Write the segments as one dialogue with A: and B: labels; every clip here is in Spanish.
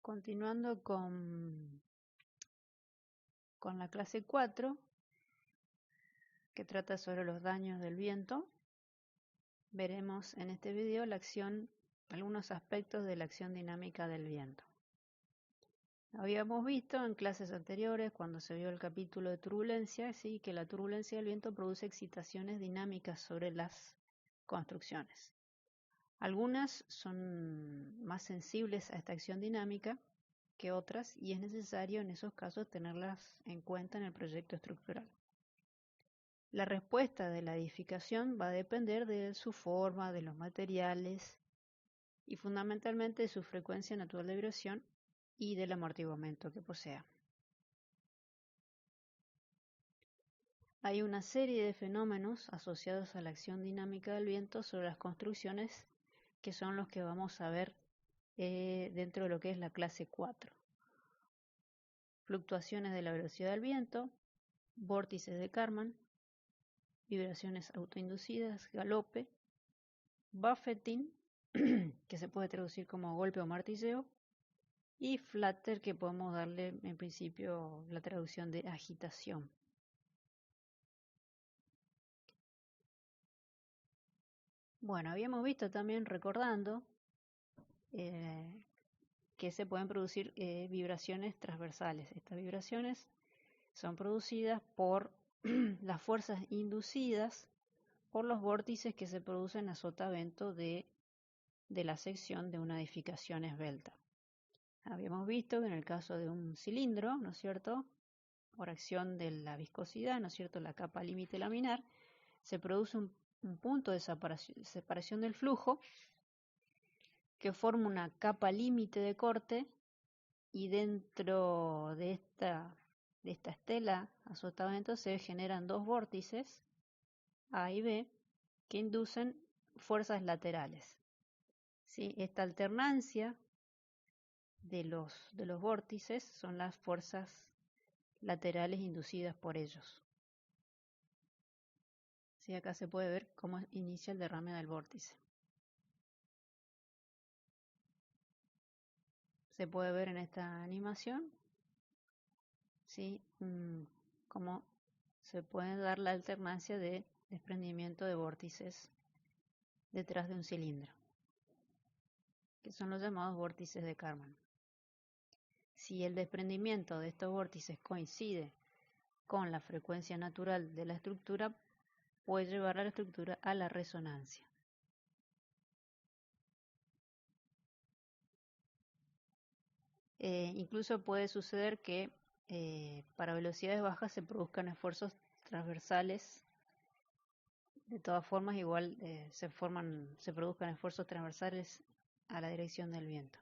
A: Continuando con la clase 4, que trata sobre los daños del viento, veremos en este video algunos aspectos de la acción dinámica del viento. Habíamos visto en clases anteriores, cuando se vio el capítulo de turbulencia, ¿sí?, que la turbulencia del viento produce excitaciones dinámicas sobre las construcciones. Algunas son más sensibles a esta acción dinámica que otras, y es necesario en esos casos tenerlas en cuenta en el proyecto estructural. La respuesta de la edificación va a depender de su forma, de los materiales y fundamentalmente de su frecuencia natural de vibración y del amortiguamiento que posea. Hay una serie de fenómenos asociados a la acción dinámica del viento sobre las construcciones que son los que vamos a ver dentro de lo que es la clase 4. Fluctuaciones de la velocidad del viento, vórtices de Kármán, vibraciones autoinducidas, galope, buffeting, que se puede traducir como golpe o martilleo, y flutter, que podemos darle en principio la traducción de agitación. Bueno, habíamos visto también, recordando, que se pueden producir vibraciones transversales. Estas vibraciones son producidas por las fuerzas inducidas por los vórtices que se producen a sotavento de la sección de una edificación esbelta. Habíamos visto que en el caso de un cilindro, ¿no es cierto?, por acción de la viscosidad, ¿no es cierto?, la capa límite laminar, se produce un punto de separación del flujo que forma una capa límite de corte, y dentro de esta estela a sotavento se generan dos vórtices, A y B, que inducen fuerzas laterales. ¿Sí? Esta alternancia de los vórtices son las fuerzas laterales inducidas por ellos. ¿Sí? Acá se puede ver cómo inicia el derrame del vórtice. Se puede ver en esta animación, ¿sí?, cómo se puede dar la alternancia de desprendimiento de vórtices detrás de un cilindro, que son los llamados vórtices de Kármán. Si el desprendimiento de estos vórtices coincide con la frecuencia natural de la estructura, puede llevar a la estructura a la resonancia. Incluso puede suceder que para velocidades bajas se produzcan esfuerzos transversales. De todas formas, igual se produzcan esfuerzos transversales a la dirección del viento.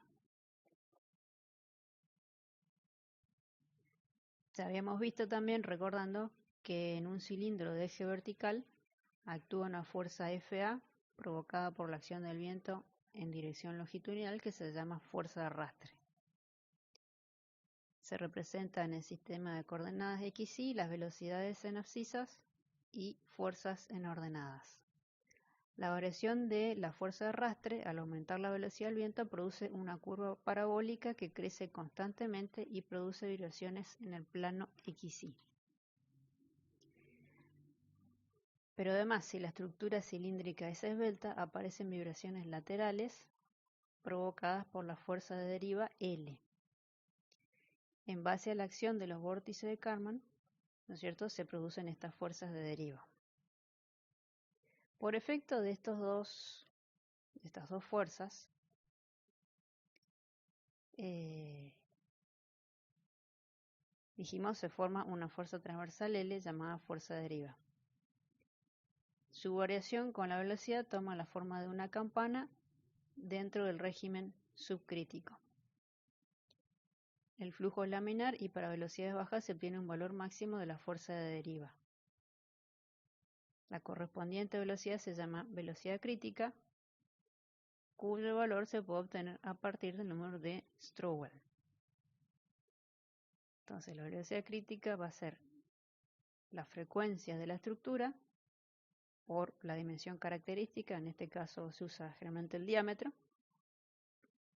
A: Ya habíamos visto también, recordando, que en un cilindro de eje vertical actúa una fuerza Fa provocada por la acción del viento en dirección longitudinal, que se llama fuerza de arrastre. Se representa en el sistema de coordenadas X y las velocidades en abscisas y fuerzas en ordenadas. La variación de la fuerza de arrastre al aumentar la velocidad del viento produce una curva parabólica que crece constantemente y produce vibraciones en el plano XY. Pero además, si la estructura cilíndrica es esbelta, aparecen vibraciones laterales provocadas por la fuerza de deriva L. En base a la acción de los vórtices de Kármán, ¿no es cierto?, se producen estas fuerzas de deriva. Por efecto de estas dos fuerzas, dijimos, se forma una fuerza transversal L llamada fuerza de deriva. Su variación con la velocidad toma la forma de una campana dentro del régimen subcrítico. El flujo es laminar y para velocidades bajas se obtiene un valor máximo de la fuerza de deriva. La correspondiente velocidad se llama velocidad crítica, cuyo valor se puede obtener a partir del número de Strouhal. Entonces, la velocidad crítica va a ser la frecuencia de la estructura por la dimensión característica, en este caso se usa generalmente el diámetro,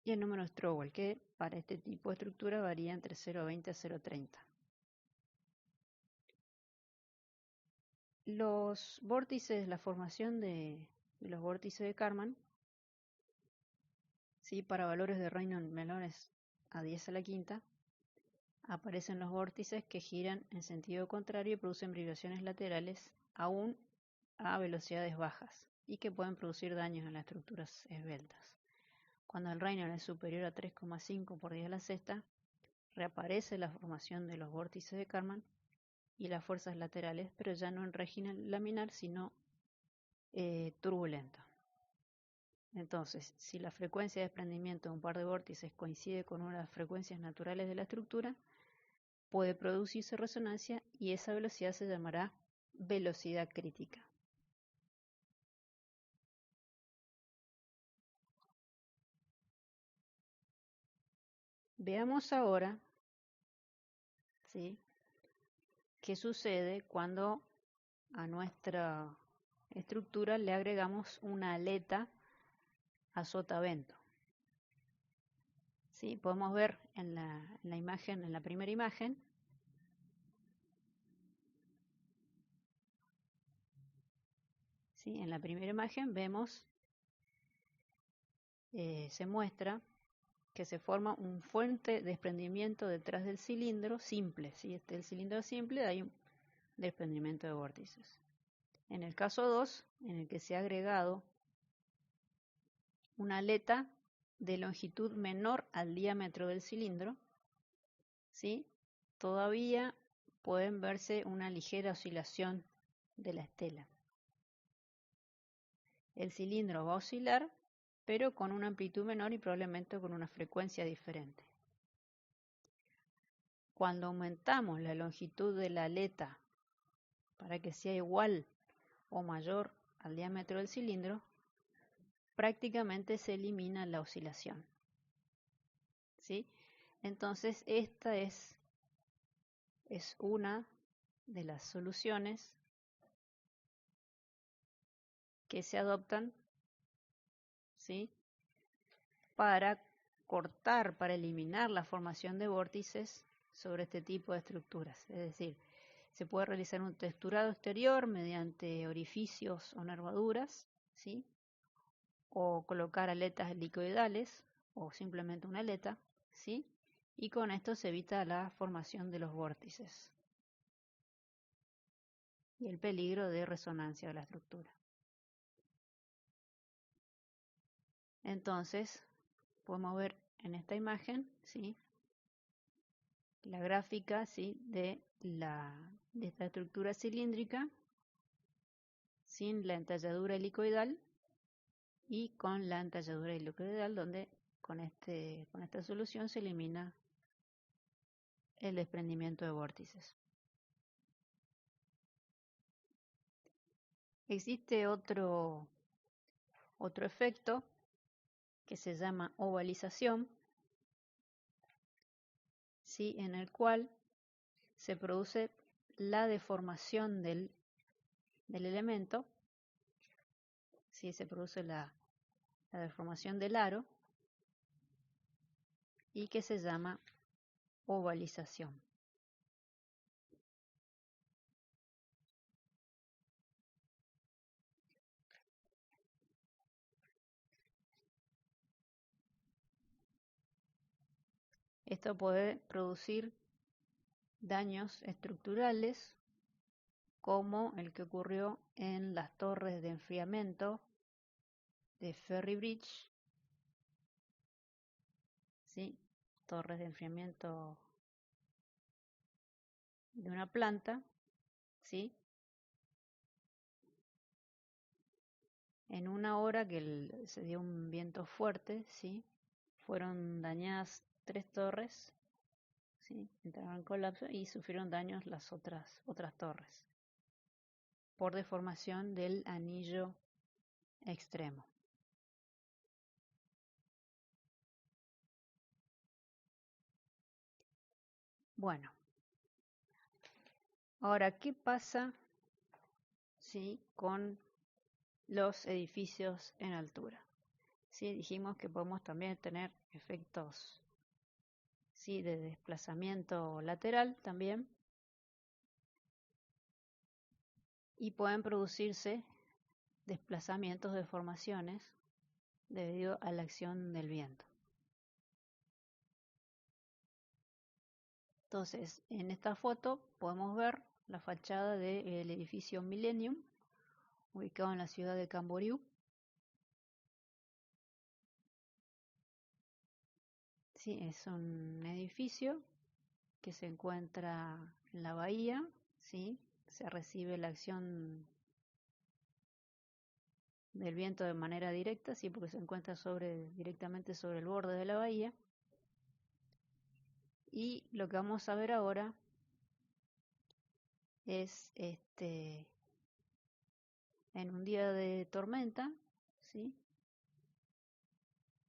A: y el número Strobel, que para este tipo de estructura varía entre 0,20 a 0,30. Los vórtices, la formación de los vórtices de Karman, ¿sí? Para valores de Reynolds menores a 10 a la quinta, aparecen los vórtices que giran en sentido contrario y producen vibraciones laterales aún a velocidades bajas y que pueden producir daños en las estructuras esbeltas. Cuando el Reynolds es superior a 3,5 por 10 a la sexta, reaparece la formación de los vórtices de Karman y las fuerzas laterales, pero ya no en régimen laminar, sino turbulento. Entonces, si la frecuencia de desprendimiento de un par de vórtices coincide con una de las frecuencias naturales de la estructura, puede producirse resonancia y esa velocidad se llamará velocidad crítica. Veamos ahora, ¿sí?, qué sucede cuando a nuestra estructura le agregamos una aleta a sotavento. ¿Sí? Podemos ver en la imagen, en la primera imagen, ¿sí? En la primera imagen vemos, se muestra que se forma un fuerte desprendimiento detrás del cilindro simple. ¿Sí? El cilindro simple, hay un desprendimiento de vórtices. En el caso 2, en el que se ha agregado una aleta de longitud menor al diámetro del cilindro, ¿sí?, todavía pueden verse una ligera oscilación de la estela. El cilindro va a oscilar, pero con una amplitud menor y probablemente con una frecuencia diferente. Cuando aumentamos la longitud de la aleta para que sea igual o mayor al diámetro del cilindro, prácticamente se elimina la oscilación. ¿Sí? Entonces, esta es una de las soluciones que se adoptan, ¿sí?, para cortar, para eliminar la formación de vórtices sobre este tipo de estructuras. Es decir, se puede realizar un texturado exterior mediante orificios o nervaduras, ¿sí?, o colocar aletas helicoidales o simplemente una aleta, ¿sí?, y con esto se evita la formación de los vórtices y el peligro de resonancia de la estructura. Entonces, podemos ver en esta imagen, ¿sí?, la gráfica, ¿sí?, de esta estructura cilíndrica sin la entalladura helicoidal y con la entalladura helicoidal, donde con esta solución se elimina el desprendimiento de vórtices. Existe otro efecto que se llama ovalización, ¿sí?, en el cual se produce la deformación del elemento, ¿sí?, se produce la deformación del aro y que se llama ovalización. Esto puede producir daños estructurales como el que ocurrió en las torres de enfriamiento de Ferry Bridge, ¿sí?, torres de enfriamiento de una planta, ¿sí?, en una hora que se dio un viento fuerte, ¿sí?, fueron dañadas 3 torres, ¿sí?, entraron en colapso y sufrieron daños las otras torres por deformación del anillo extremo. Bueno, ahora, ¿qué pasa, ¿sí?, con los edificios en altura? Sí, dijimos que podemos también tener efectos, sí, de desplazamiento lateral también, y pueden producirse desplazamientos, deformaciones debido a la acción del viento. Entonces, en esta foto podemos ver la fachada del edificio Millennium, ubicado en la ciudad de Camboriú. Sí, es un edificio que se encuentra en la bahía, ¿sí? Se recibe la acción del viento de manera directa, sí, porque se encuentra directamente sobre el borde de la bahía. Y lo que vamos a ver ahora es en un día de tormenta, ¿sí?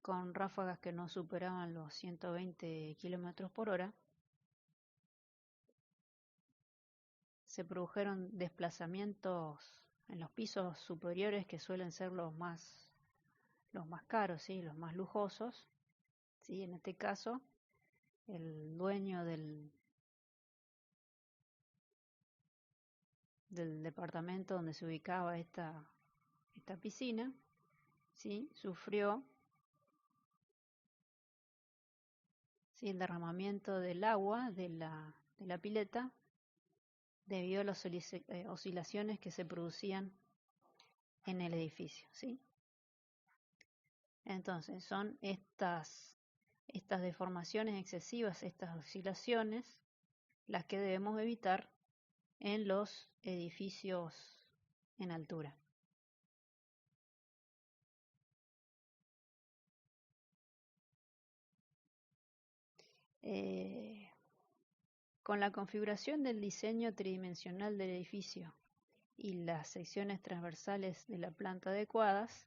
A: Con ráfagas que no superaban los 120 kilómetros por hora, se produjeron desplazamientos en los pisos superiores que suelen ser los más caros, ¿sí? Los más lujosos, ¿sí? En este caso, el dueño del departamento donde se ubicaba esta piscina, ¿sí? Sufrió, ¿sí?, el derramamiento del agua de la pileta debido a las oscilaciones que se producían en el edificio, ¿sí? Entonces, son estas deformaciones excesivas, estas oscilaciones, las que debemos evitar en los edificios en altura. Con la configuración del diseño tridimensional del edificio y las secciones transversales de la planta adecuadas,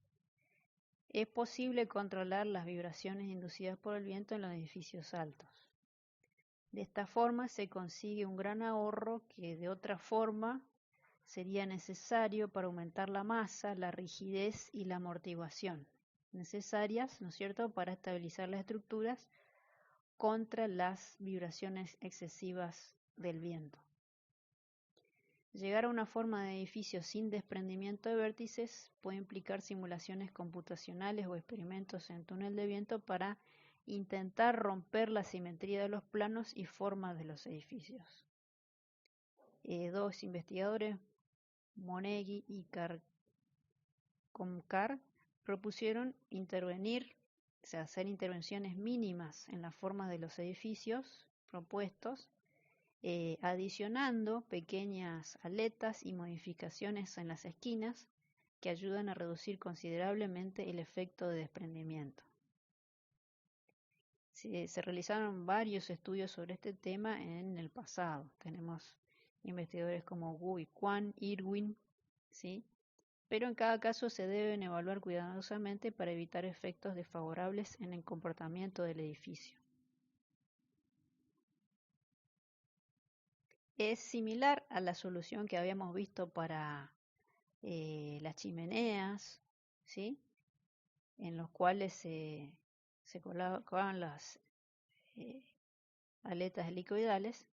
A: es posible controlar las vibraciones inducidas por el viento en los edificios altos. De esta forma se consigue un gran ahorro que de otra forma sería necesario para aumentar la masa, la rigidez y la amortiguación, necesarias, ¿no es cierto?, para estabilizar las estructuras contra las vibraciones excesivas del viento. Llegar a una forma de edificio sin desprendimiento de vértices puede implicar simulaciones computacionales o experimentos en túnel de viento para intentar romper la simetría de los planos y formas de los edificios. Dos investigadores, Moneghi y Comcar, propusieron hacer intervenciones mínimas en las formas de los edificios propuestos, adicionando pequeñas aletas y modificaciones en las esquinas que ayudan a reducir considerablemente el efecto de desprendimiento. Se realizaron varios estudios sobre este tema en el pasado. Tenemos investigadores como Wu y Quan, Irwin, ¿sí? Pero en cada caso se deben evaluar cuidadosamente para evitar efectos desfavorables en el comportamiento del edificio. Es similar a la solución que habíamos visto para las chimeneas, ¿sí?, en los cuales se colocaban las aletas helicoidales,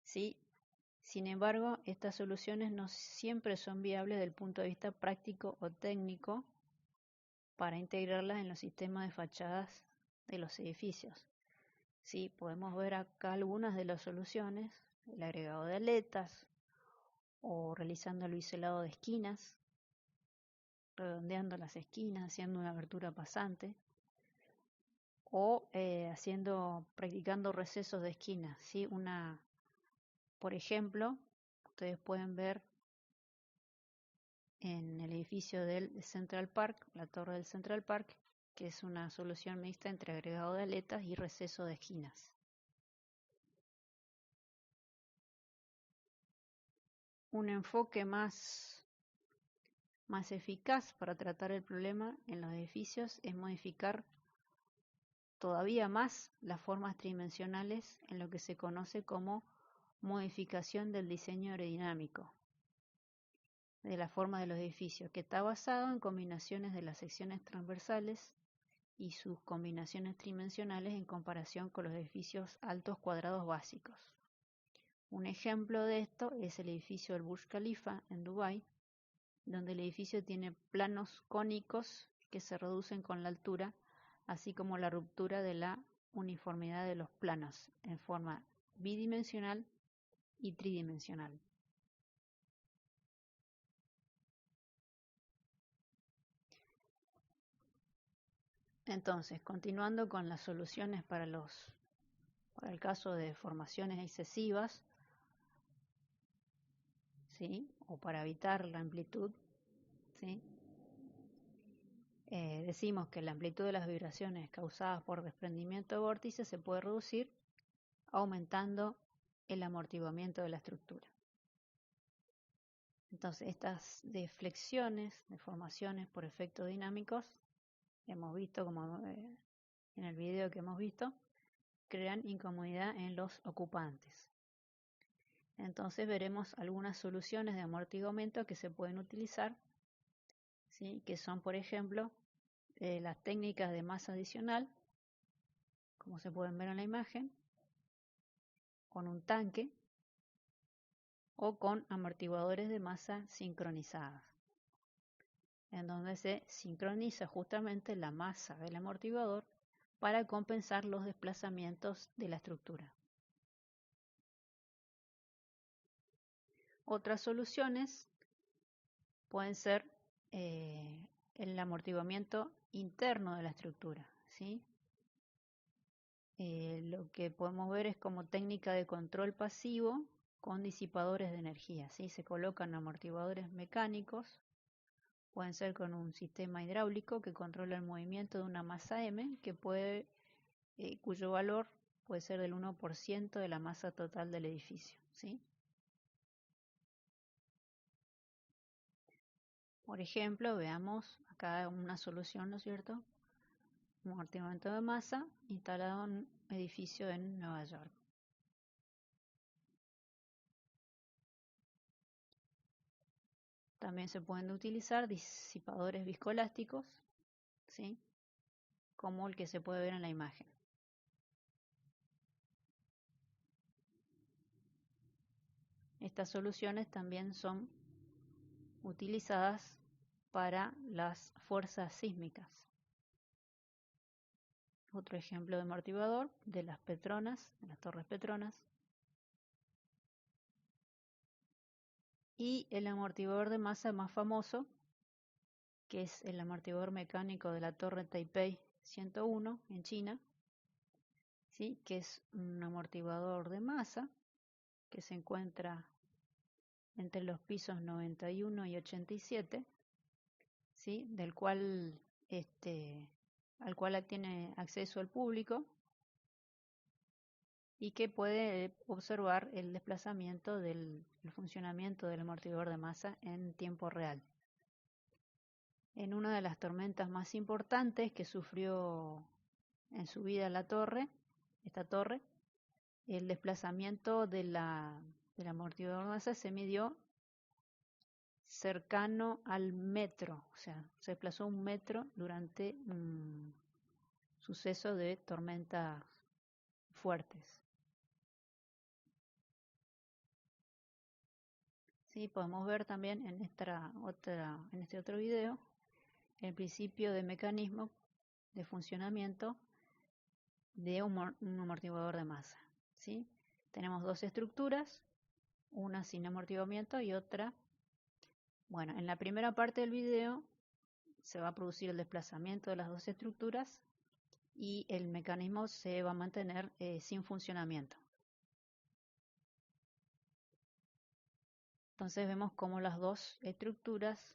A: ¿sí? Sin embargo, estas soluciones no siempre son viables desde el punto de vista práctico o técnico para integrarlas en los sistemas de fachadas de los edificios. Sí, podemos ver acá algunas de las soluciones: el agregado de aletas, o realizando el biselado de esquinas, redondeando las esquinas, haciendo una abertura pasante, o practicando recesos de esquinas, ¿sí? Por ejemplo, ustedes pueden ver en el edificio del Central Park, la torre del Central Park, que es una solución mixta entre agregado de aletas y receso de esquinas. Un enfoque más eficaz para tratar el problema en los edificios es modificar todavía más las formas tridimensionales en lo que se conoce como modificación del diseño aerodinámico de la forma de los edificios, que está basado en combinaciones de las secciones transversales y sus combinaciones tridimensionales en comparación con los edificios altos cuadrados básicos. Un ejemplo de esto es el edificio del Burj Khalifa en Dubái, donde el edificio tiene planos cónicos que se reducen con la altura, así como la ruptura de la uniformidad de los planos en forma bidimensional y tridimensional. Entonces, continuando con las soluciones para el caso de deformaciones excesivas, ¿sí? O para evitar la amplitud, ¿sí? Decimos que la amplitud de las vibraciones causadas por desprendimiento de vórtices se puede reducir aumentando el amortiguamiento de la estructura. Entonces, estas deflexiones, deformaciones por efectos dinámicos, hemos visto como en el video que hemos visto, crean incomodidad en los ocupantes. Entonces veremos algunas soluciones de amortiguamiento que se pueden utilizar, ¿sí? Que son, por ejemplo, las técnicas de masa adicional, como se pueden ver en la imagen, con un tanque o con amortiguadores de masa sincronizadas, en donde se sincroniza justamente la masa del amortiguador para compensar los desplazamientos de la estructura. Otras soluciones pueden ser el amortiguamiento interno de la estructura, ¿sí? Lo que podemos ver es como técnica de control pasivo con disipadores de energía, ¿sí? Se colocan amortiguadores mecánicos, pueden ser con un sistema hidráulico que controla el movimiento de una masa M, cuyo valor puede ser del 1% de la masa total del edificio, ¿sí? Por ejemplo, veamos acá una solución, ¿no es cierto? Un amortiguamiento de masa instalado en un edificio en Nueva York. También se pueden utilizar disipadores viscoelásticos, ¿sí? Como el que se puede ver en la imagen. Estas soluciones también son utilizadas para las fuerzas sísmicas. Otro ejemplo de amortiguador de las Petronas, de las torres Petronas. Y el amortiguador de masa más famoso, que es el amortiguador mecánico de la torre Taipei 101 en China, ¿sí? Que es un amortiguador de masa que se encuentra entre los pisos 91 y 87, ¿sí? Al cual tiene acceso el público y que puede observar el desplazamiento el funcionamiento del amortiguador de masa en tiempo real. En una de las tormentas más importantes que sufrió en su vida esta torre, el desplazamiento del amortiguador de masa se midió cercano al metro, o sea, se desplazó 1 metro durante un suceso de tormentas fuertes. Sí, podemos ver también en este otro video el principio de mecanismo de funcionamiento de un amortiguador de masa, ¿sí? Tenemos dos estructuras, una sin amortiguamiento y otra. Bueno, en la primera parte del video se va a producir el desplazamiento de las dos estructuras y el mecanismo se va a mantener sin funcionamiento. Entonces vemos cómo las dos estructuras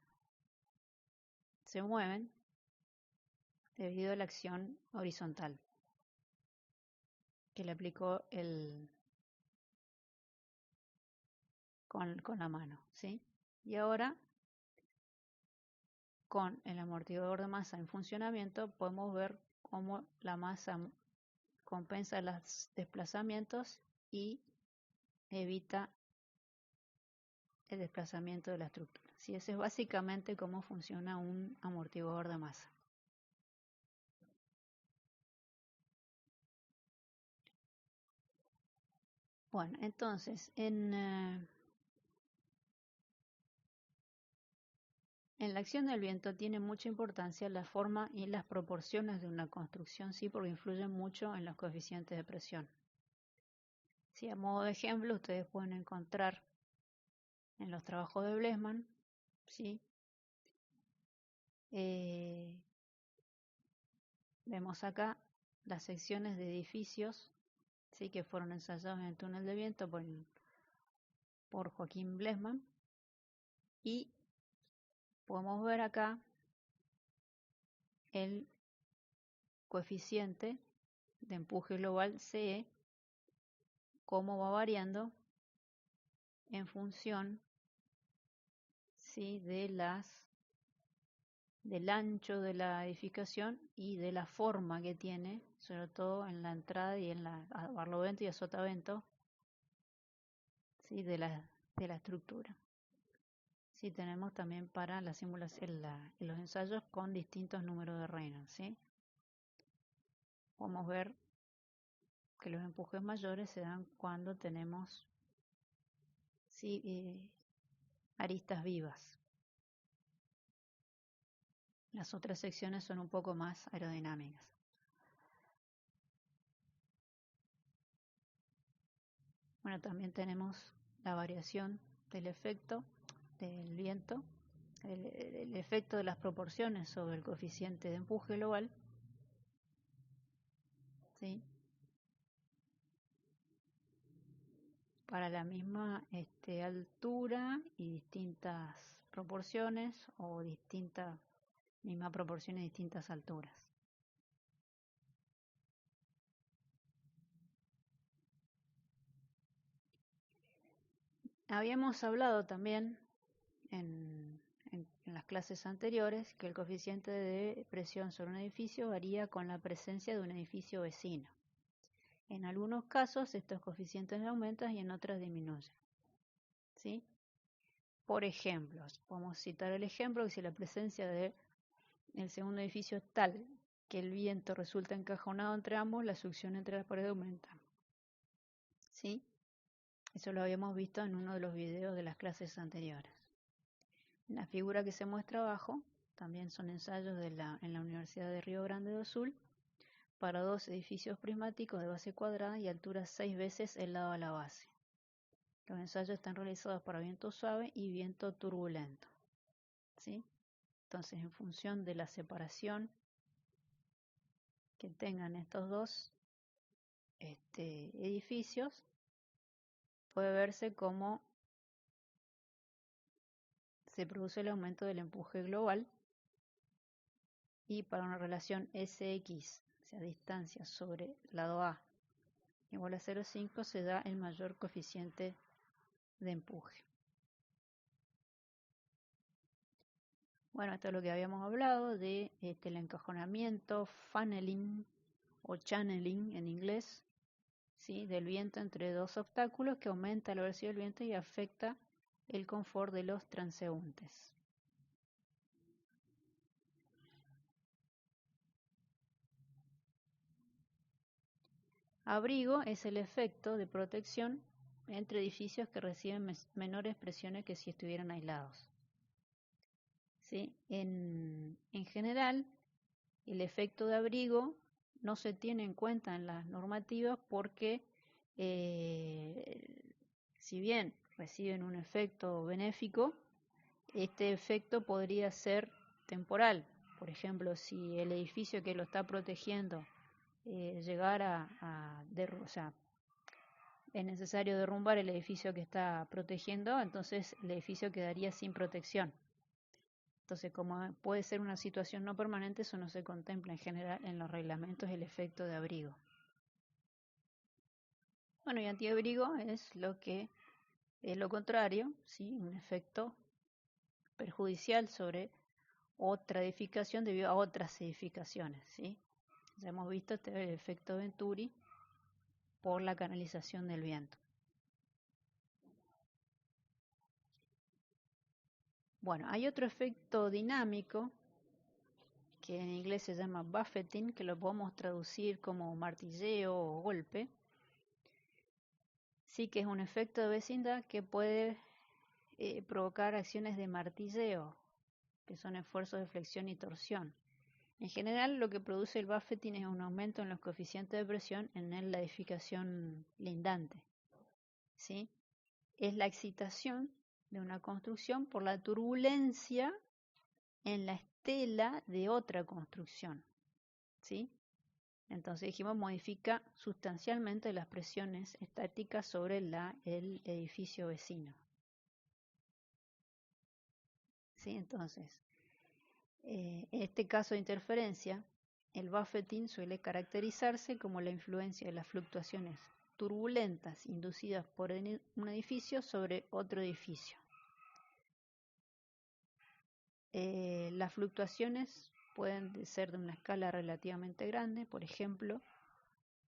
A: se mueven debido a la acción horizontal que le aplicó con la mano, ¿sí? Y ahora, con el amortiguador de masa en funcionamiento, podemos ver cómo la masa compensa los desplazamientos y evita el desplazamiento de la estructura. ¿Sí? Ese es básicamente cómo funciona un amortiguador de masa. Bueno, entonces, en la acción del viento tiene mucha importancia la forma y las proporciones de una construcción, sí, porque influyen mucho en los coeficientes de presión. Sí, a modo de ejemplo, ustedes pueden encontrar en los trabajos de Blesman, ¿sí? Vemos acá las secciones de edificios, ¿sí? Que fueron ensayados en el túnel de viento por Joaquín Blesman, y podemos ver acá el coeficiente de empuje global CE, cómo va variando en función, ¿sí? del ancho de la edificación y de la forma que tiene, sobre todo en la entrada y en la barlovento y azotavento, ¿sí? de la estructura. Sí, tenemos también para la simulación los ensayos con distintos números de Reynolds, ¿sí? Podemos ver que los empujes mayores se dan cuando tenemos, ¿sí? Aristas vivas. Las otras secciones son un poco más aerodinámicas. Bueno, también tenemos la variación del efecto del viento, el efecto de las proporciones sobre el coeficiente de empuje global, ¿sí? Para la misma altura y distintas proporciones, o misma proporción y distintas alturas. Habíamos hablado también en las clases anteriores que el coeficiente de presión sobre un edificio varía con la presencia de un edificio vecino. En algunos casos estos coeficientes aumentan y en otras disminuyen, ¿sí? Por ejemplo, podemos citar el ejemplo que si la presencia del segundo edificio es tal que el viento resulta encajonado entre ambos, la succión entre las paredes aumenta, ¿sí? Eso lo habíamos visto en uno de los videos de las clases anteriores. La figura que se muestra abajo también son ensayos en la Universidad de Río Grande do Sul para dos edificios prismáticos de base cuadrada y altura 6 veces el lado a la base. Los ensayos están realizados para viento suave y viento turbulento, ¿sí? Entonces, en función de la separación que tengan estos dos edificios, puede verse cómo se produce el aumento del empuje global, y para una relación SX, o sea, distancia sobre lado A igual a 0,5, se da el mayor coeficiente de empuje. Bueno, esto es lo que habíamos hablado de el encajonamiento, funneling o channeling en inglés, ¿sí? Del viento entre dos obstáculos, que aumenta la velocidad del viento y afecta el confort de los transeúntes. Abrigo es el efecto de protección entre edificios que reciben menores presiones que si estuvieran aislados, ¿sí? En general, el efecto de abrigo no se tiene en cuenta en las normativas porque, si bien reciben un efecto benéfico, este efecto podría ser temporal. Por ejemplo, si el edificio que lo está protegiendo llegara o sea, es necesario derrumbar el edificio que está protegiendo, entonces el edificio quedaría sin protección. Entonces, como puede ser una situación no permanente, eso no se contempla en general en los reglamentos, el efecto de abrigo. Bueno, y antiabrigo es lo contrario, ¿sí? Un efecto perjudicial sobre otra edificación debido a otras edificaciones, ¿sí? Ya hemos visto el efecto Venturi por la canalización del viento. Bueno, hay otro efecto dinámico que en inglés se llama buffeting, que lo podemos traducir como martilleo o golpe, Sí que es un efecto de vecindad que puede provocar acciones de martilleo, que son esfuerzos de flexión y torsión. En general, lo que produce el buffeting es un aumento en los coeficientes de presión en la edificación lindante, ¿sí? Es la excitación de una construcción por la turbulencia en la estela de otra construcción, ¿sí? Entonces dijimos, modifica sustancialmente las presiones estáticas sobre el edificio vecino. ¿Sí? Entonces, en este caso de interferencia, el buffeting suele caracterizarse como la influencia de las fluctuaciones turbulentas inducidas por un edificio sobre otro edificio. Las fluctuaciones pueden ser de una escala relativamente grande, por ejemplo,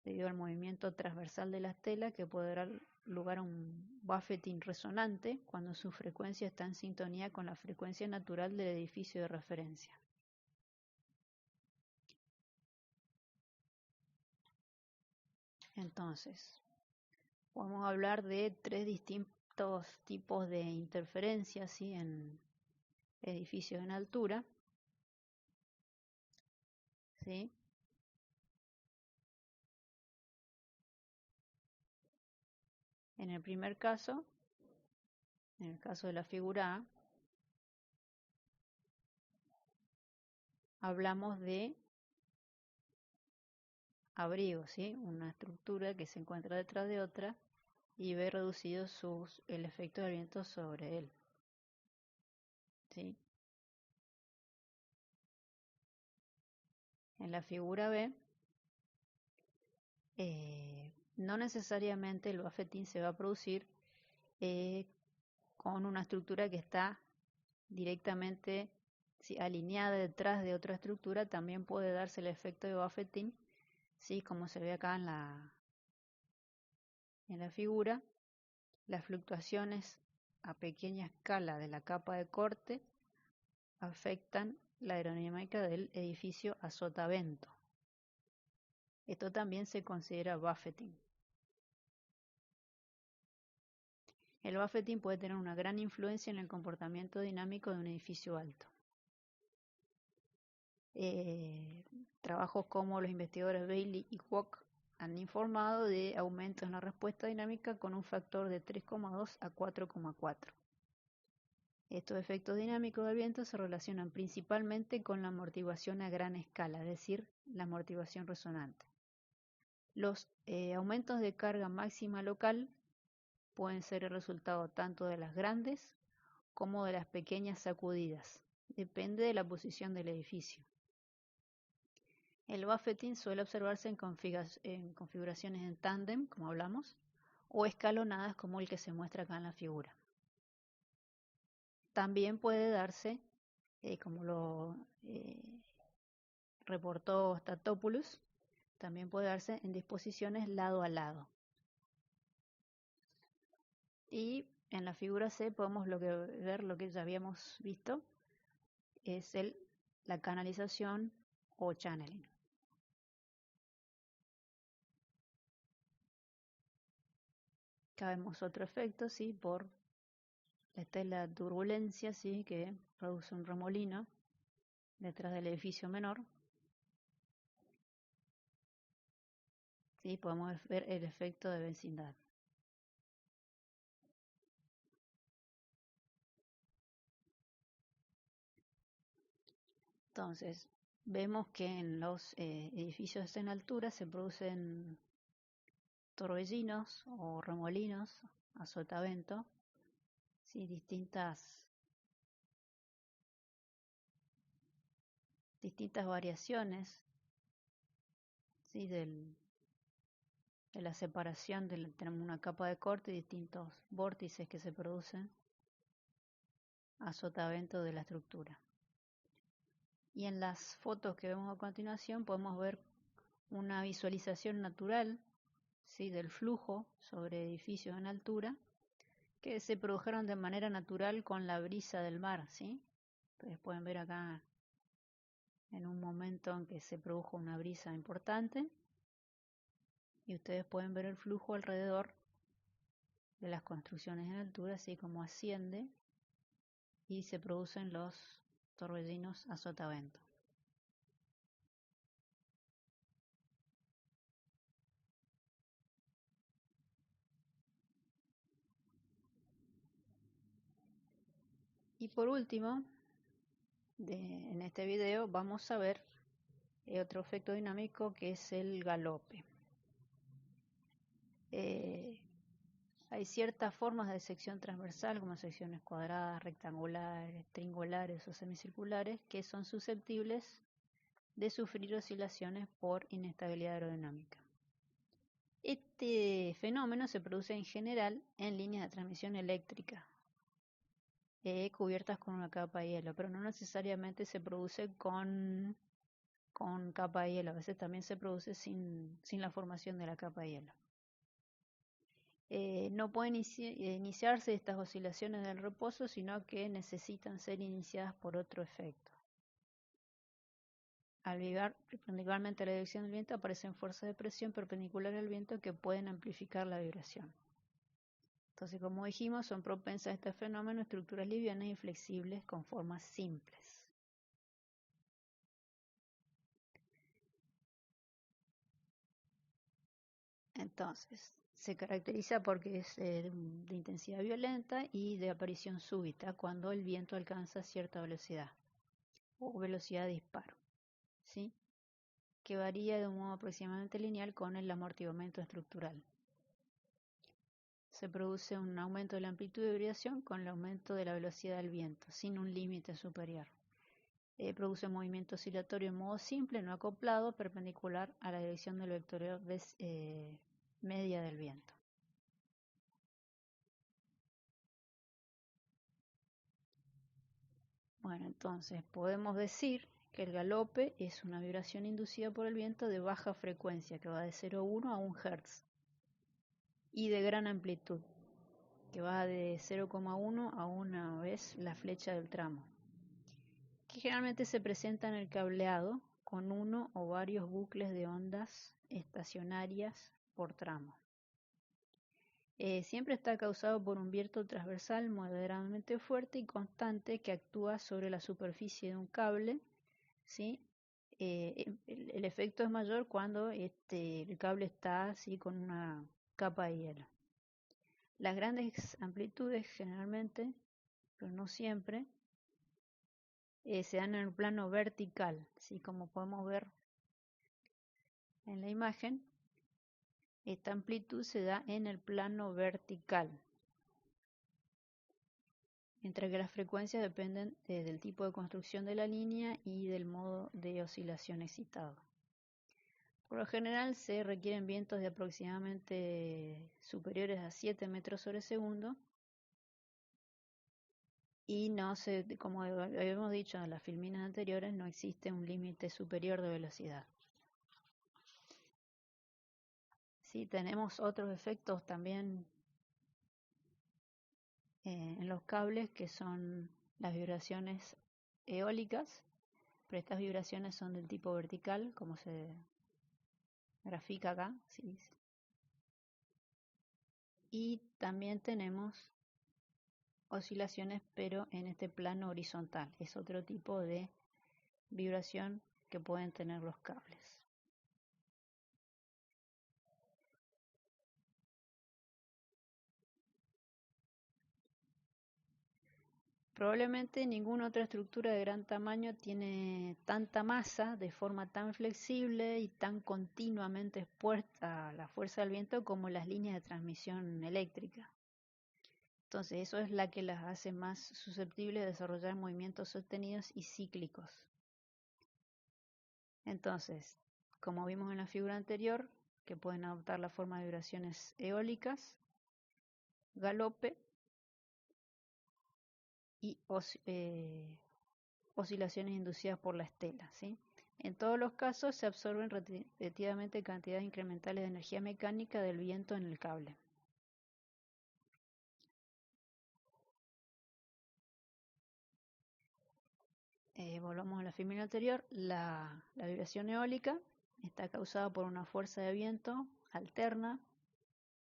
A: debido al movimiento transversal de la estela, que puede dar lugar a un buffeting resonante cuando su frecuencia está en sintonía con la frecuencia natural del edificio de referencia. Entonces, podemos hablar de 3 distintos tipos de interferencias, ¿sí?, en edificios en altura, ¿sí? En el primer caso, en el caso de la figura A, hablamos de abrigo, ¿sí?, una estructura que se encuentra detrás de otra y ve reducido el efecto del viento sobre él, ¿sí? En la figura B, no necesariamente el buffeting se va a producir con una estructura que está directamente, ¿sí?, alineada detrás de otra estructura. También puede darse el efecto de buffeting, ¿sí?, como se ve acá en la figura. Las fluctuaciones a pequeña escala de la capa de corte afectan la aerodinámica del edificio a sotavento. Esto también se considera buffeting. El buffeting puede tener una gran influencia en el comportamiento dinámico de un edificio alto. Trabajos como los investigadores Bailey y Kwok han informado de aumentos en la respuesta dinámica con un factor de 3,2 a 4,4. Estos efectos dinámicos del viento se relacionan principalmente con la amortiguación a gran escala, es decir, la amortiguación resonante. Los aumentos de carga máxima local pueden ser el resultado tanto de las grandes como de las pequeñas sacudidas. Depende de la posición del edificio. El buffeting suele observarse en configuraciones en tándem, como hablamos, o escalonadas, como el que se muestra acá en la figura. También puede darse, como lo reportó Statopoulos, también puede darse en disposiciones lado a lado. Y en la figura C podemos ver lo que ya habíamos visto, es la canalización o channeling. Acá vemos otro efecto, ¿sí?, por la estela de turbulencia, ¿sí?, que produce un remolino detrás del edificio menor. ¿Sí? Podemos ver el efecto de vecindad. Entonces, vemos que en los edificios en altura se producen torbellinos o remolinos a sotavento, ¿sí?, distintas variaciones, ¿sí?, de la separación. Tenemos una capa de corte y distintos vórtices que se producen a sotavento de la estructura. Y en las fotos que vemos a continuación podemos ver una visualización natural, ¿sí?, del flujo sobre edificios en altura que se produjeron de manera natural con la brisa del mar, ¿sí? Ustedes pueden ver acá en un momento en que se produjo una brisa importante y ustedes pueden ver el flujo alrededor de las construcciones en altura, así como asciende y se producen los torbellinos a sotavento. Y por último, en este video vamos a ver otro efecto dinámico que es el galope. Hay ciertas formas de sección transversal, como secciones cuadradas, rectangulares, triangulares o semicirculares, que son susceptibles de sufrir oscilaciones por inestabilidad aerodinámica. Este fenómeno se produce en general en líneas de transmisión eléctrica, cubiertas con una capa de hielo, pero no necesariamente se produce con capa de hielo, a veces también se produce sin la formación de la capa de hielo. No pueden iniciarse estas oscilaciones del reposo, sino que necesitan ser iniciadas por otro efecto. Al virar perpendicularmente a la dirección del viento aparecen fuerzas de presión perpendiculares al viento que pueden amplificar la vibración. Entonces, como dijimos, son propensas a este fenómeno estructuras livianas y flexibles con formas simples. Entonces, se caracteriza porque es de intensidad violenta y de aparición súbita cuando el viento alcanza cierta velocidad o velocidad de disparo, ¿sí? Que varía de un modo aproximadamente lineal con el amortiguamiento estructural. Se produce un aumento de la amplitud de vibración con el aumento de la velocidad del viento, sin un límite superior. Produce movimiento oscilatorio en modo simple, no acoplado, perpendicular a la dirección del vectorio media del viento. Bueno, entonces podemos decir que el galope es una vibración inducida por el viento de baja frecuencia, que va de 0,1 a 1 Hz, y de gran amplitud, que va de 0,1 a una vez la flecha del tramo, que generalmente se presenta en el cableado con uno o varios bucles de ondas estacionarias por tramo. Siempre está causado por un viento transversal moderadamente fuerte y constante que actúa sobre la superficie de un cable, ¿sí? El efecto es mayor cuando el cable está así con una capa de hielo. Las grandes amplitudes generalmente, pero no siempre, se dan en el plano vertical, ¿sí? Como podemos ver en la imagen. Esta amplitud se da en el plano vertical, mientras que las frecuencias dependen del tipo de construcción de la línea y del modo de oscilación excitado. Por lo general se requieren vientos de aproximadamente superiores a 7 metros sobre segundo y como habíamos dicho en las filminas anteriores, no existe un límite superior de velocidad. Sí, tenemos otros efectos también en los cables, que son las vibraciones eólicas, pero estas vibraciones son del tipo vertical, como se grafica acá, ¿sí? Y también tenemos oscilaciones, pero en este plano horizontal. Es otro tipo de vibración que pueden tener los cables. Probablemente ninguna otra estructura de gran tamaño tiene tanta masa de forma tan flexible y tan continuamente expuesta a la fuerza del viento como las líneas de transmisión eléctrica. Entonces eso es la que las hace más susceptibles de desarrollar movimientos sostenidos y cíclicos. Entonces, como vimos en la figura anterior, que pueden adoptar la forma de vibraciones eólicas, galope y oscilaciones inducidas por la estela, ¿sí? En todos los casos se absorben repetidamente cantidades incrementales de energía mecánica del viento en el cable. Volvamos a la figura anterior. La vibración eólica está causada por una fuerza de viento alterna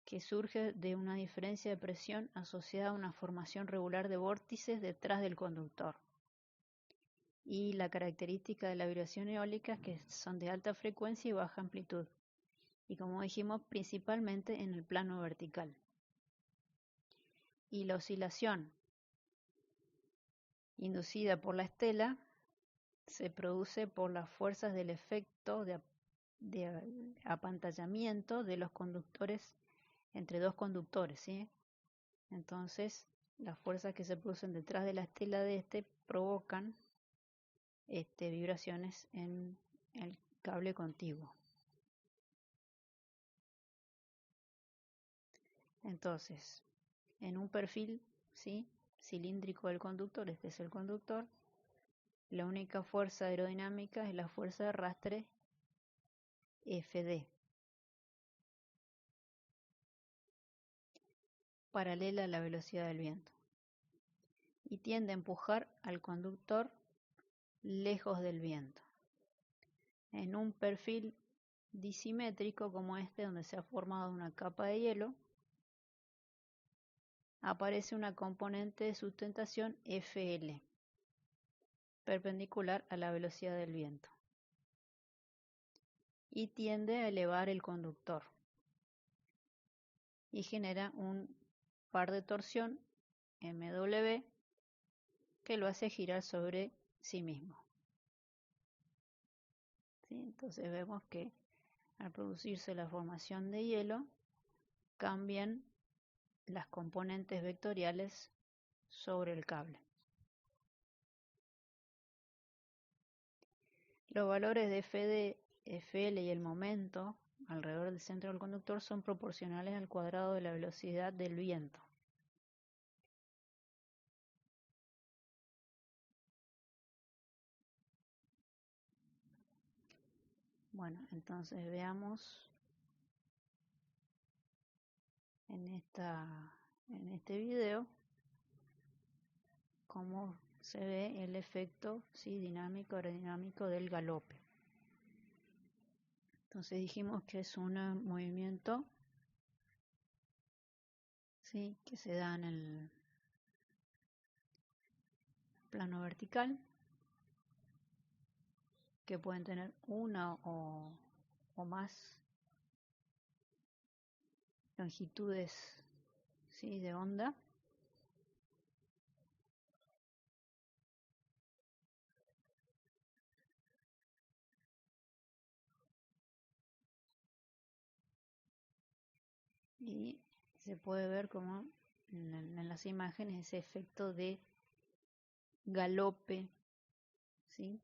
A: que surge de una diferencia de presión asociada a una formación regular de vórtices detrás del conductor. Y la característica de la vibración eólica es que son de alta frecuencia y baja amplitud. Y como dijimos, principalmente en el plano vertical. Y la oscilación inducida por la estela se produce por las fuerzas del efecto de apantallamiento de los conductores entre dos conductores, ¿sí? Entonces, las fuerzas que se producen detrás de la estela de este provocan vibraciones en el cable contiguo. Entonces, en un perfil, ¿sí?, cilíndrico del conductor, este es el conductor, la única fuerza aerodinámica es la fuerza de arrastre Fd, paralela a la velocidad del viento, y tiende a empujar al conductor lejos del viento. En un perfil disimétrico como este, donde se ha formado una capa de hielo, aparece una componente de sustentación Fl, perpendicular a la velocidad del viento, y tiende a elevar el conductor, y genera un par de torsión Mw que lo hace girar sobre sí mismo. ¿Sí? Entonces vemos que al producirse la formación de hielo, cambian las componentes vectoriales sobre el cable. Los valores de Fd, Fl y el momento alrededor del centro del conductor son proporcionales al cuadrado de la velocidad del viento. Bueno, entonces veamos en este video cómo se ve el efecto, ¿sí?, dinámico aerodinámico del galope. Entonces dijimos que es un movimiento, ¿sí?, que se da en el plano vertical, que pueden tener una o más longitudes, ¿sí?, de onda. Y se puede ver como en las imágenes ese efecto de galope, ¿sí?,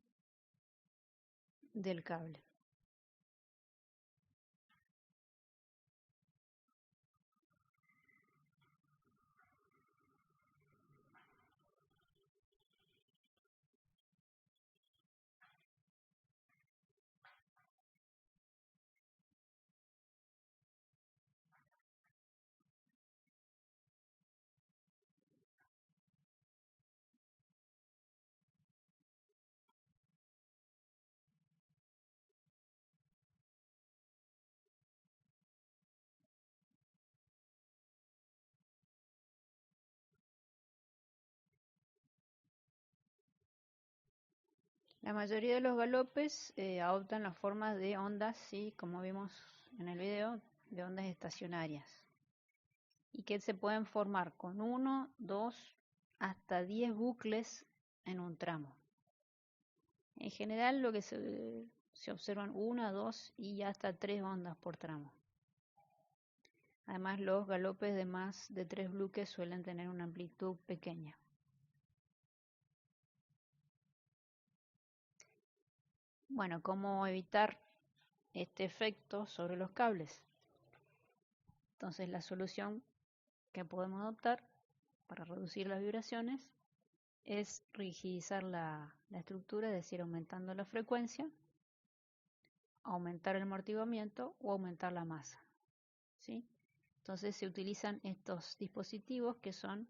A: del cable. La mayoría de los galopes adoptan las formas de ondas, ¿sí?, como vimos en el video, de ondas estacionarias, y que se pueden formar con 1, 2, hasta 10 bucles en un tramo. En general lo que se observan 1, 2 y hasta 3 ondas por tramo. Además, los galopes de más de 3 bucles suelen tener una amplitud pequeña. Bueno, ¿cómo evitar este efecto sobre los cables? Entonces, la solución que podemos adoptar para reducir las vibraciones es rigidizar la estructura, es decir, aumentando la frecuencia, aumentar el amortiguamiento o aumentar la masa, ¿sí? Entonces se utilizan estos dispositivos que son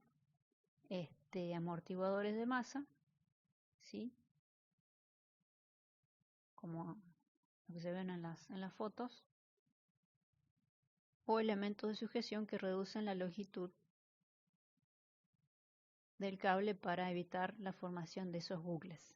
A: amortiguadores de masa, ¿sí?, como lo que se ven en las fotos. o elementos de sujeción que reducen la longitud del cable para evitar la formación de esos bucles.